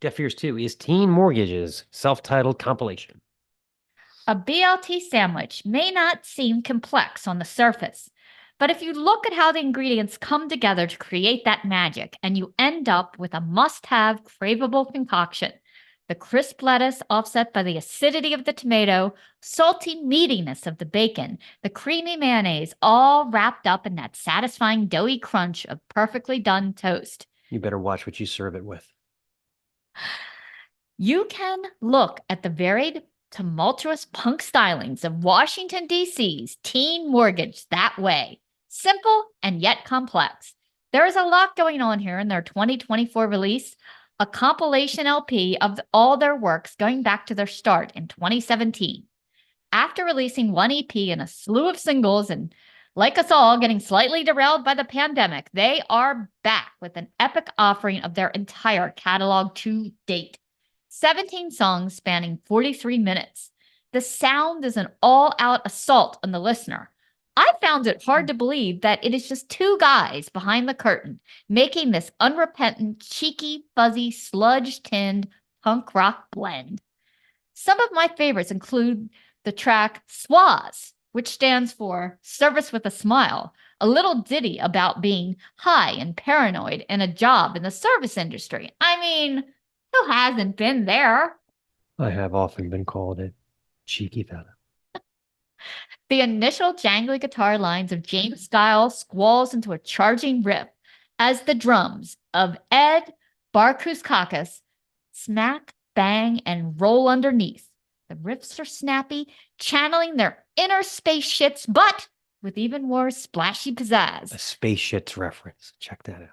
Deaf Ears 2 is Teen Mortgage's self-titled compilation. A BLT sandwich may not seem complex on the surface, but if you look at how the ingredients come together to create that magic, and you end up with a must-have, craveable concoction. The crisp lettuce offset by the acidity of the tomato, salty meatiness of the bacon, the creamy mayonnaise, all wrapped up in that satisfying doughy crunch of perfectly done toast. You better watch what you serve it with. You can look at the varied, tumultuous punk stylings of Washington, D.C.'s Teen Mortgage that way. Simple and yet complex. There is a lot going on here in their 2024 release, a compilation LP of all their works going back to their start in 2017. After releasing one EP and a slew of singles and, like us all, getting slightly derailed by the pandemic, they are back with an epic offering of their entire catalog to date. 17 songs spanning 43 minutes. The sound is an all-out assault on the listener. I found it hard to believe that it is just two guys behind the curtain making this unrepentant, cheeky, fuzzy, sludge-tinned punk rock blend. Some of my favorites include the track Swaz, which stands for Service with a Smile, a little ditty about being high and paranoid in a job in the service industry. I mean, who hasn't been there? I have often been called a cheeky fella. The initial jangly guitar lines of James Guile squalls into a charging riff as the drums of Ed Barkouskakis smack, bang, and roll underneath. The riffs are snappy, channeling their inner space shits, but with even more splashy pizzazz. A space shits reference. Check that out.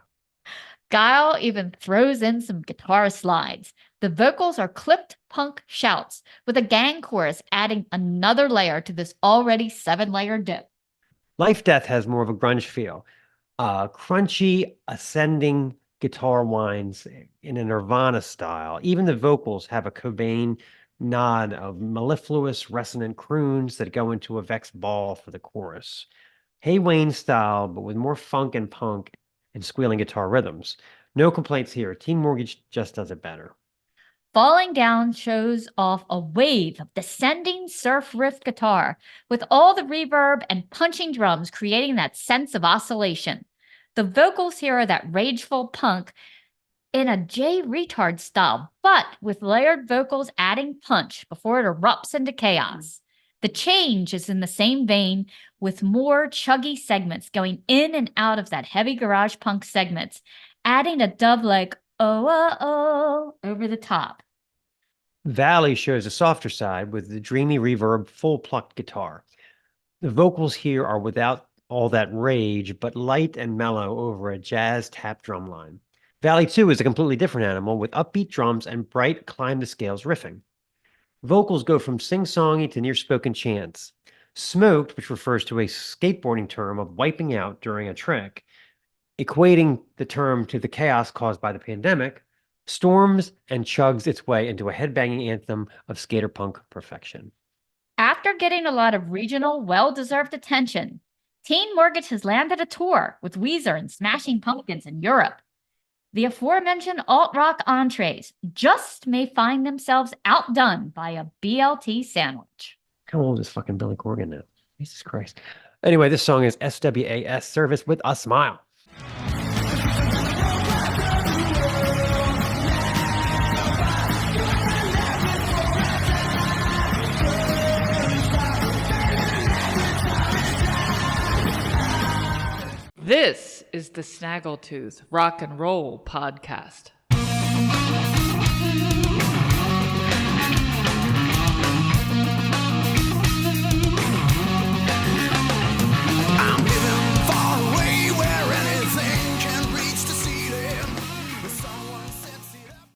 Guile even throws in some guitar slides. The vocals are clipped punk shouts, with a gang chorus adding another layer to this already 7-layer dip. Life Death has more of a grunge feel. Crunchy, ascending guitar whines in a Nirvana style. Even the vocals have a Cobain nod of mellifluous, resonant croons that go into a vexed bawl for the chorus. Hey Wayne style, but with more funk and punk and squealing guitar rhythms. No complaints here. Teen Mortgage just does it better. Falling Down shows off a wave of descending surf riff guitar, with all the reverb and punching drums creating that sense of oscillation. The vocals here are that rageful punk in a J-retard style, but with layered vocals adding punch before it erupts into chaos. The change is in the same vein, with more chuggy segments going in and out of that heavy garage punk segments, adding a dub like oh, oh, oh over the top. Valley shows a softer side with the dreamy reverb, full plucked guitar. The vocals here are without all that rage, but light and mellow over a jazz tap drum line. Valley 2 is a completely different animal with upbeat drums and bright climb the scales riffing. Vocals go from sing-songy to near-spoken chants. Smoked, which refers to a skateboarding term of wiping out during a trick, equating the term to the chaos caused by the pandemic, storms and chugs its way into a headbanging anthem of skater punk perfection. After getting a lot of regional, well-deserved attention, Teen Mortgage has landed a tour with Weezer and Smashing Pumpkins in Europe. The aforementioned alt-rock entrees just may find themselves outdone by a BLT sandwich. How old is fucking Billy Corgan now? Jesus Christ. Anyway, this song is SWAS, Service with a Smile. This is the Snaggletooth Rock and Roll Podcast.